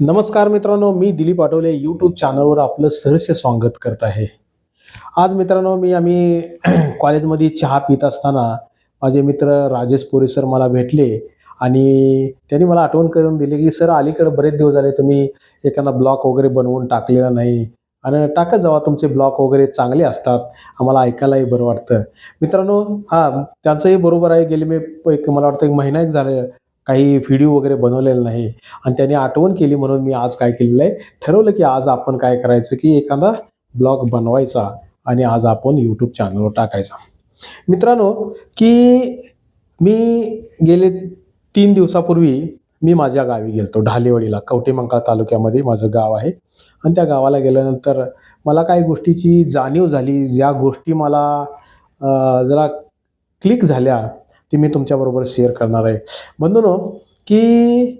नमस्कार मित्रांनो, मी दिलीप आठवले यूट्यूब चॅनलवर आपलं सहर्ष स्वागत करत आहे. आज मित्रांनो आम्ही कॉलेजमध्ये चहा पित असताना माझे मित्र राजेश पोरे सर मला भेटले आणि त्यांनी मला आठवण करून दिली, की "सर अलीकडे बरेच दिवस झाले तुम्ही एखादा ब्लॉग वगैरे बनवून टाकलेला नाही आणि टाकत जावा तुमचे ब्लॉग वगैरे चांगले असतात. आम्हाला ऐकायलाही बरं वाटतं." मित्रांनो हां, त्यांचंही बरोबर आहे. गेले मी एक मला वाटतं 1 महिना एक झालं काही व्हिडिओ वगैरे बनवलेला नाही आणि त्यांनी आठवण केली म्हणून मी आज काय केलेलं आहे, ठरवलं की आज आपण काय करायचं, की एखादा ब्लॉग बनवायचा आणि आज आपण YouTube चॅनलवर टाकायचा. मित्रांनो, की मी गेले 3 दिवसापूर्वी मी माझ्या गावी गेलो ढालेवाडीला, कवठेमंकाळ तालुक्यामध्ये माझं गाव आहे आणि त्या गावाला गेल्यानंतर मला काही गोष्टीची जाणीव झाली, ज्या गोष्टी मला जरा क्लिक झाल्या, ते मी तुमच्याबरोबर शेअर करणार आहे. बंधूंनो, की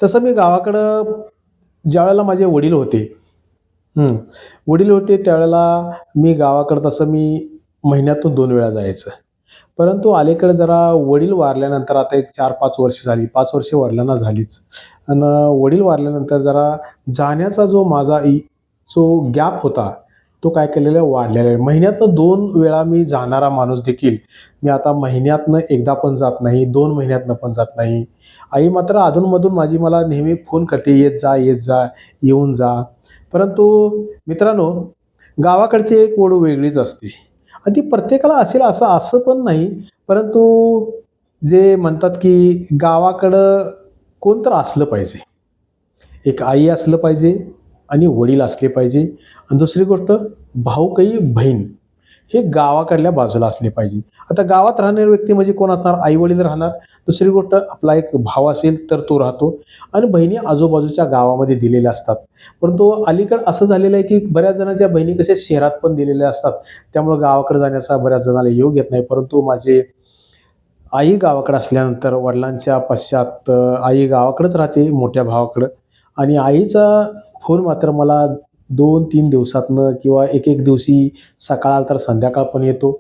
तसं मी गावाकडं ज्यावेळेला माझे वडील होते हं, वडील होते त्यावेळेला मी गावाकडं तसं महिन्यातून 2 वेळा जायचं. परंतु अलीकडे जरा वडील वारल्यानंतर आता एक 4-5 वर्ष झाली. 5 वर्ष वडिलांना झालीच. अन् वडील वारल्यानंतर जरा जाण्याचा जो माझा जो गॅप होता, तो काय केलेला वाढलेला आहे. महिन्यातनं 2 वेळा मी जाणारा माणूस देखील, मी आता महिन्यातनं एकदा पण जात नाही, 2 महिन्यातनं पण जात नाही. आई मात्र अधूनमधून मला नेहमी फोन करते, "येत जा, येत जा, येऊन जा." परंतु मित्रांनो, गावाकडची एक ओढ वेगळीच असते आणि ती प्रत्येकाला असेल असं असं पण नाही. परंतु जे म्हणतात, की गावाकडं कोणतर असलं पाहिजे. एक आई असलं पाहिजे आणि वडील असले पाहिजे आणि दुसरी गोष्ट भाऊ-काही बहीण हे गावाकडल्या बाजूला असले पाहिजे. आता गावात राहणारे व्यक्ती म्हणजे कोण असणार? आई-वडील राहणार. दुसरी गोष्ट आपला एक भाव असेल तर तो राहतो आणि बहिणी आजूबाजूच्या गावामध्ये दिलेल्या असतात. परंतु अलीकडं असं झालेलं आहे, की बऱ्याच जणांच्या बहिणी कशा शहरात पण दिलेल्या असतात. त्यामुळं गावाकडे जाण्याचा बऱ्याच जणाला योग येत नाही. परंतु माझे आई गावाकडे असल्यानंतर वडिलांच्या पश्चात आई गावाकडेच राहते मोठ्या भावाकडं आणि आईचा फोन मात्र मला 2-3 दिवसातनं किंवा एक दिवशी सकाळ तर संध्याकाळ पण येतो.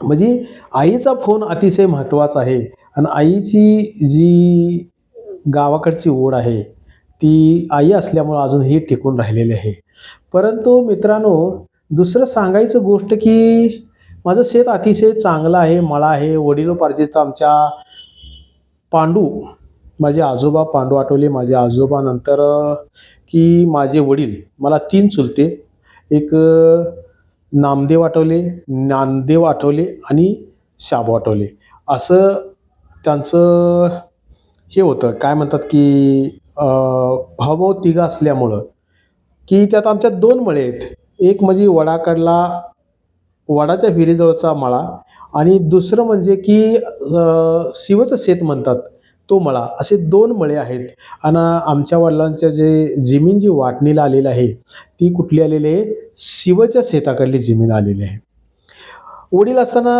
म्हणजे आईचा फोन अतिशय महत्त्वाचा आहे आणि आईची जी गावाकडची ओढ आहे, ती आई असल्यामुळं अजूनही टिकून राहिलेली आहे. परंतु मित्रांनो, दुसरं सांगायचं गोष्ट की माझं शेत अतिशय चांगलं आहे, मळा आहे. वडिलोपार्जित आमच्या पांडू, माझे आजोबा पांडू आठवले, माझे आजोबा नंतर की माझे वडील, मला 3 चुलते. एक नामदेव आठवले, ज्ञानदेव आठवले आणि शाबू आठवले. असं त्यांचं हे होतं, काय म्हणतात की भाऊ-भाऊ तिघं असल्यामुळं, की त्यात आमच्यात 2 मळे आहेत. एक म्हणजे वडाकडला वडाच्या विहिरीजवळचा मळा आणि दुसरं म्हणजे की शिवचं शेत म्हणतात, तो मळा. असे 2 मळे आहेत आणि आमच्या वडिलांच्या जमीन जी वाटणीला आलेली आहे, ती कुठली आलेली आहे? शिवच्या शेताकडली जमीन आलेली आहे. वडील असताना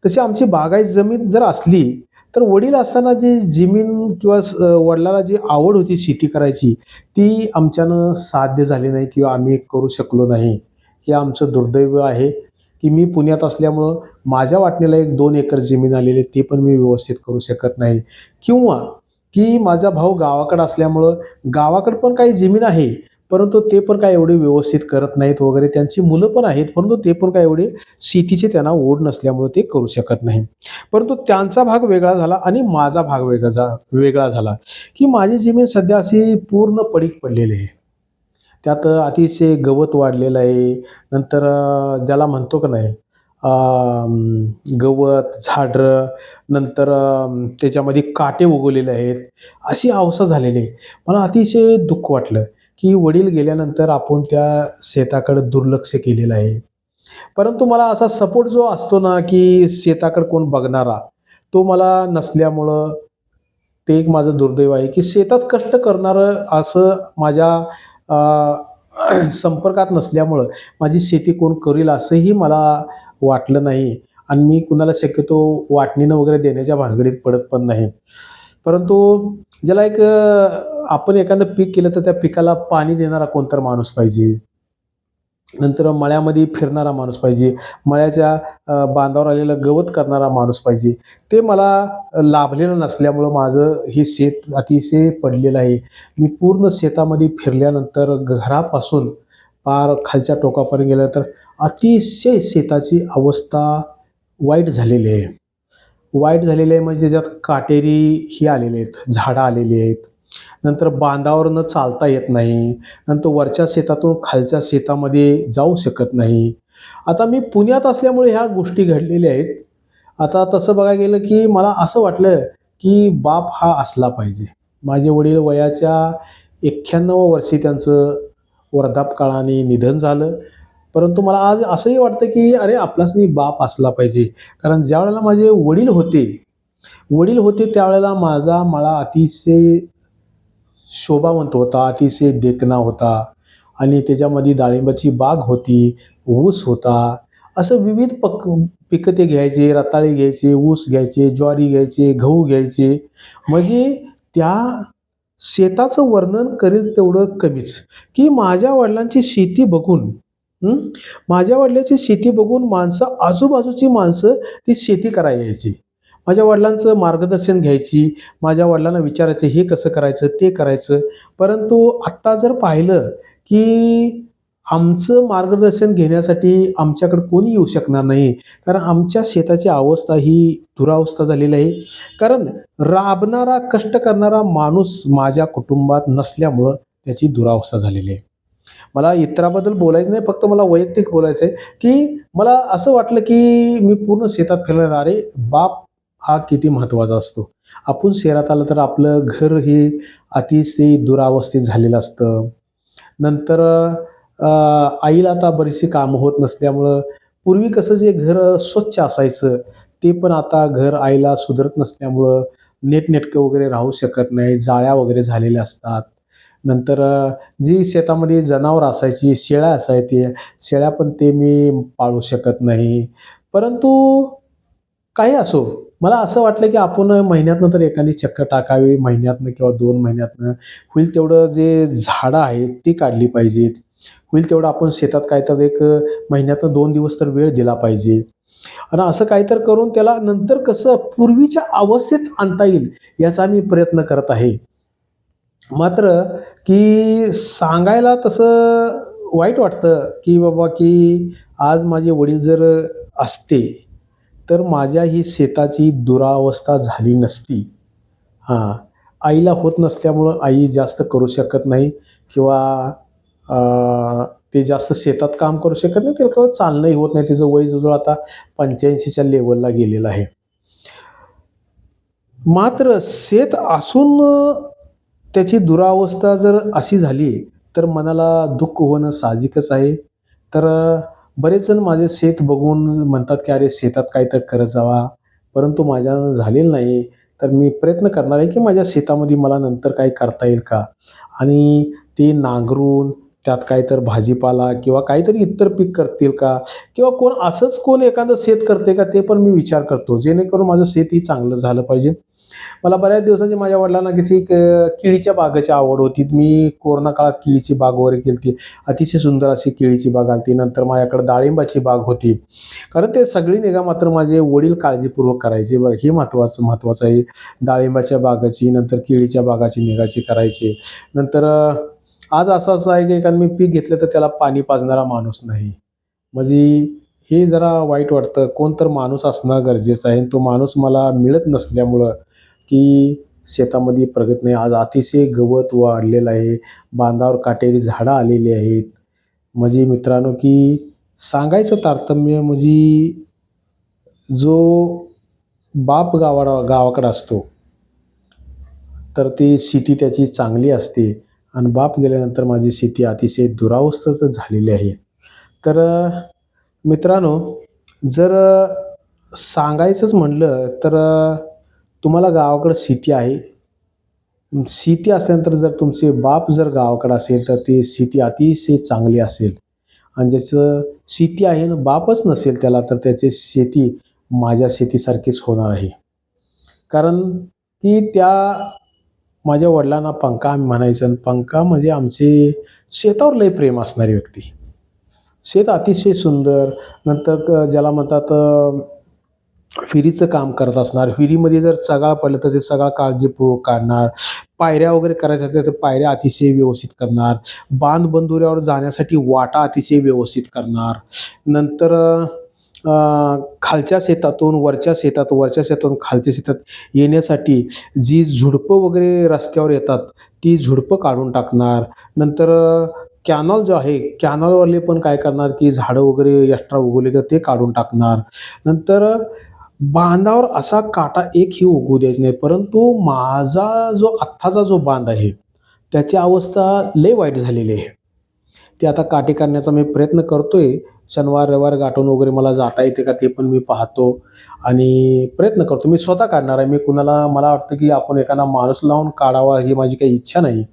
तशी आमची बागायत जमीन जर असली, तर वडील असताना जी जमीन किंवा वडिलांना जी आवड होती शेती करायची, ती आमच्यानं साध्य झाली नाही किंवा आम्ही करू शकलो नाही. हे आमचं दुर्दैव आहे, की मी पुण्यात असल्यामुळं माझ्या वाटणीला 1-2 एकर जमीन आलेली आहे, ते पण मी व्यवस्थित करू शकत नाही किंवा की माझा भाऊ गावाकडं असल्यामुळं गावाकडं पण काही जमीन आहे, परंतु ते पण काही एवढे व्यवस्थित करत नाहीत वगैरे. त्यांची मुलं पण आहेत, परंतु ते पण काही एवढे शेतीची त्यांना ओढ नसल्यामुळं ते करू शकत नाही. परंतु त्यांचा भाग वेगळा झाला आणि माझा भाग वेगळा झाला, की माझी जमीन सध्या अशी पूर्ण पडीक पडलेली आहे. त्यात अतिशय गवत वाढलेलं आहे. नंतर ज्याला म्हणतो का नाही गवत, झाडं, नंतर त्याच्यामध्ये काटे उगवलेले आहेत. अशी अवस्था झालेली आहे. मला अतिशय दुःख वाटलं, की वडील गेल्यानंतर आपण त्या शेताकडे दुर्लक्ष केलेलं आहे. परंतु मला असा सपोर्ट जो असतो ना, की शेताकडे कोण बघणारा, तो मला नसल्यामुळं ते एक माझं दुर्दैव आहे, की शेतात कष्ट करणारं असं माझ्या संपर्कात नसल्यामुळं माझी शेती कोण करील असंही मला वाटलं नाही आणि मी कुणाला शक्यतो वाटणीनं वगैरे देण्याच्या भानगडीत पडत पण नाही. परंतु ज्याला एक आपण एखादं पीक केलं तर त्या पिकाला पाणी देणारा कोणतर माणूस पाहिजे. नंतर मळ्यामध्ये फिरणारा माणूस पाहिजे, मळ्याच्या बांधावर आलेलं गवत करणारा माणूस पाहिजे. ते मला लाभलेलं नसल्यामुळं माझं हे शेत अतिशय पडलेलं आहे. मी पूर्ण शेतामध्ये फिरल्यानंतर घरापासून पार खालच्या टोकापर्यंत गेल्यानंतर अतिशय शेताची अवस्था वाईट झालेली आहे. वाईट झालेली आहे म्हणजे त्याच्यात काटेरी ही आलेले आहेत, झाडं आलेली आहेत. नंतर बांधावरनं चालता येत नाही. नंतर वरच्या शेतातून खालच्या शेतामध्ये जाऊ शकत नाही. आता मी पुण्यात असल्यामुळे ह्या गोष्टी घडलेल्या आहेत. आता तसं बघायला गेलं की मला असं वाटलं की बाप हा असला पाहिजे. माझे वडील वयाच्या 91 वर्षी त्यांचं वृद्धापकाळाने निधन झालं. परंतु मला आज असंही वाटतं की अरे आपलाच बाप असला पाहिजे. कारण ज्यावेळेला माझे वडील होते त्यावेळेला माझा मळा अतिशय शोभावंत होता, अतिशय देखणा होता आणि त्याच्यामध्ये डाळिंबाची बाग होती, ऊस होता. असं विविध पिकं ते घ्यायचे, रताळी घ्यायचे, ऊस घ्यायचे, ज्वारी घ्यायचे, गहू घ्यायचे. म्हणजे त्या शेताचं वर्णन करेल तेवढं कमीच, की माझ्या वडिलांची शेती बघून हं, माझ्या वडिलांची शेती बघून आजूबाजूची माणसं ती शेती करायला यायची. माझ्या वडिलांचं मार्गदर्शन घ्यायची. माझ्या वडिलांना विचारायचं, हे कसं करायचं, ते करायचं. परंतु आत्ता जर पाहिलं, की आमचं मार्गदर्शन घेण्यासाठी आमच्याकडे कोणी येऊ शकणार नाही. कारण आमच्या शेताची अवस्था ही दुरावस्था झालेली आहे. कारण राबणारा, कष्ट करणारा माणूस माझ्या कुटुंबात नसल्यामुळं त्याची दुरावस्था झालेली आहे. मला इतराबद्दल बोलायचं नाही, फक्त मला वैयक्तिक बोलायचं आहे, की मला असं वाटलं, की मी पूर्ण शेतात फिरणार. अरे, बाप हा किती महत्त्वाचा असतो. आपण शहरात आलं तर आपलं घर हे अतिशय दुरावस्थेत झालेलं असतं. नंतर आईला आता बरीचशी कामं होत नसल्यामुळं पूर्वी कसं जे घर स्वच्छ असायचं, ते पण आता घर आईला सुधरत नसल्यामुळं नीटनेटकं वगैरे राहू शकत नाही. जाळ्या वगैरे झालेल्या असतात. नंतर जी शेतामध्ये जनावरं असायची, शेळ्या असायच्या, शेळ्या पण ते मी पाळू शकत नाही. परंतु काही असो, मला असं वाटलं की आपण महिन्यातनं तर एखादी चक्कर टाकावी, महिन्यातनं किंवा 2 महिन्यातनं. होईल तेवढं जे झाडं आहेत ती काढली पाहिजेत. होईल तेवढं आपण शेतात काय तर एक महिन्यातनं 2 दिवस तर वेळ दिला पाहिजे. आणि असं काहीतरी करून त्याला नंतर कसं पूर्वीच्या अवस्थेत आणता येईल याचा मी प्रयत्न करत आहे. मात्र की सांगायला तसं वाईट वाटतं, की बाबा की आज माझे वडील जर असते, तर माझ्या ही शेताची दुरावस्था झाली नसती. हां, आईला होत नसल्यामुळं आई जास्त करू शकत नाही किंवा ते जास्त शेतात काम करू शकत नाही. त्याला केवळ चालणंही होत नाही. तिचं वय जवळ आता 85च्या लेव्हलला गेलेलं आहे. मात्र शेत असून त्याची दुरावस्था जर अशी झाली, तर मनाला दुःख होणं साहजिकच आहे. तर बरेच जण माझे शेत बघून म्हणतात, की "अरे, शेतात काहीतरी करत जावा." परंतु माझ्यानं झालेलं नाही. तर मी प्रयत्न करणार आहे, की माझ्या शेतामध्ये मला नंतर काही करता येईल का? आणि ते नांगरून त्यात काहीतरी भाजीपाला किंवा काहीतरी इतर पीक करतील का? किंवा कोण एखादं शेत करते का? ते पण मी विचार करतो. जेणेकरून माझं शेतही चांगलं झालं पाहिजे. मला बऱ्याच दिवसाची माझ्या वडिलांना कशी एक केळीच्या बागेची आवड होती. मी कोरोना काळात केळीची बाग वगैरे केली होती. अतिशय सुंदर अशी केळीची बाग आली होती. नंतर माझ्याकडे डाळिंबाची बाग होती. कारण ते सगळी निगा मात्र माझे वडील काळजीपूर्वक करायचे बरं. हे महत्त्वाचं महत्त्वाचं आहे. डाळिंबाच्या बागाची, नंतर केळीच्या बागाची निगाची करायची. नंतर आज असं आहे की एखादं मी पीक घेतलं तर त्याला पाणी पाजणारा माणूस नाही. म्हणजे हे जरा वाईट वाटतं. कोण तर माणूस असणं गरजेचं आहे. तो माणूस मला मिळत नसल्यामुळं की शेतामध्ये प्रगती नाही. आज अतिशय गवत वाढलेलं आहे. बांधावर काटेरी झाडं आलेली आहेत. म्हणजे मित्रांनो, की सांगायचं तारतम्य म्हणजे जो बाप गावाकडं असतो, तर ती शेती त्याची चांगली असते आणि बाप गेल्यानंतर माझी शेती अतिशय दुरावस्थेत झालेली आहे. तर मित्रांनो, जर सांगायचंच म्हणलं तर तुम्हाला गावाकडं शेती आहे. शेती असल्यानंतर जर तुमचे बाप जर गावाकडे असेल, तर ती शेती अतिशय चांगली असेल आणि ज्याचं शेती आहे आणि बापच नसेल त्याला, तर त्याची शेती माझ्या शेतीसारखीच होणार आहे. कारण की त्या माझ्या वडिलांना पंका आम्ही म्हणायचो आणि पंका म्हणजे आमचे शेतावर लय प्रेम असणारी व्यक्ती. शेत अतिशय सुंदर. नंतर ज्याला म्हणतात विहिरीचं काम करत असणार. विहिरीमध्ये जर चगाळ पडलं तर ते चगाळ काळजीपूर्वक काढणार. पायऱ्या वगैरे करायच्या असतील तर पायऱ्या अतिशय व्यवस्थित करणार. बांधबंधुऱ्यावर जाण्यासाठी वाटा अतिशय व्यवस्थित करणार. नंतर खालच्या शेतातून वरच्या शेतात, वरच्या शेतातून खालच्या शेतात येण्यासाठी जी झुडपं वगैरे रस्त्यावर येतात, ती झुडपं काढून टाकणार. नंतर कॅनॉल जो आहे, कॅनॉलवाले पण काय करणार, की झाडं वगैरे एक्स्ट्रा उगवले तर ते काढून टाकणार. नंतर बांधावर असा काटा एकही उगवू द्यायचा नाही. परंतु माझा जो आत्ताचा जो बांध आहे, त्याची अवस्था लय वाईट झालेली आहे. ते आता काठी काढण्याचा मी प्रयत्न करतोय. शनिवार, रविवार गाठून वगैरे मला जाता येते का ते पण मी पाहतो आणि प्रयत्न करतो. मी स्वतः काढणार आहे. मी कुणाला मला वाटतं, की आपण एखादा माणूस लावून काढावा ही माझी काही इच्छा नाही.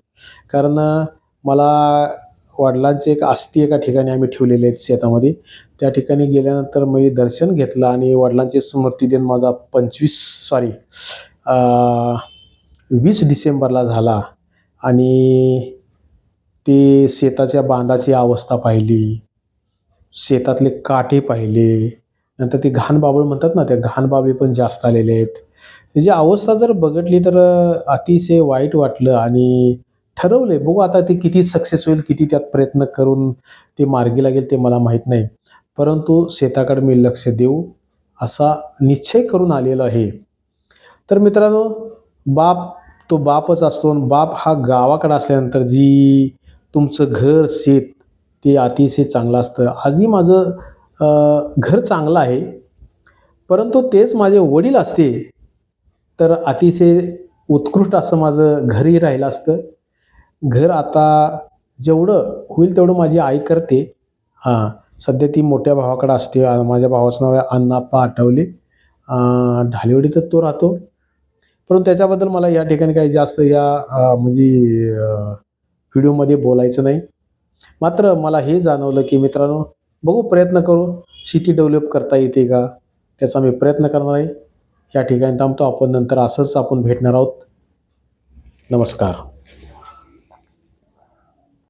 कारण मला वडिलांचे एक अस्थी एका ठिकाणी आम्ही ठेवलेले आहेत शेतामध्ये. त्या ठिकाणी गेल्यानंतर मी दर्शन घेतलं आणि वडिलांची स्मृती दिन माझा 20 डिसेंबरला झाला आणि ते शेताच्या बांधाची अवस्था पाहिली, शेतातले काटे पाहिले, नंतर ते घाणबाबळ म्हणतात ना, त्या घाणबाबळी पण जास्त आलेले आहेत. त्याची अवस्था जर बघितली तर अतिशय वाईट वाटलं आणि ठरवले बघू आता ते किती सक्सेस होईल, किती त्यात प्रयत्न करून ते मार्गी लागेल ते मला माहीत नाही. परंतु शेताकडे मी लक्ष देऊ असा निश्चय करून आलेलो आहे. तर मित्रांनो, बाप तो बापच असतो आणि बाप हा गावाकडे असल्यानंतर जी तुमचं घर, शेत ते अतिशय चांगलं असतं. आजही माझं घर चांगलं आहे. परंतु तेच माझे वडील असते, तर अतिशय उत्कृष्ट असं माझं घरही राहिलं असतं. घर आता जेवढं होईल तेवढं माझी आई करते. हां, सध्या ती मोठ्या भावाकडे असते. माझ्या भावाचं नाव आहे अण्णाप्पा आठवले. ढालिवडीतच तो राहतो. परंतु त्याच्याबद्दल मला या ठिकाणी काही जास्त म्हणजे व्हिडिओमध्ये बोलायचं नाही. मात्र मला हे जाणवलं, की मित्रांनो, बघू प्रयत्न करू शेती डेव्हलप करता येते का? त्याचा मी प्रयत्न करणार आहे. या ठिकाणी थांबतो. आपण नंतर असंच आपण भेटणार आहोत. नमस्कार.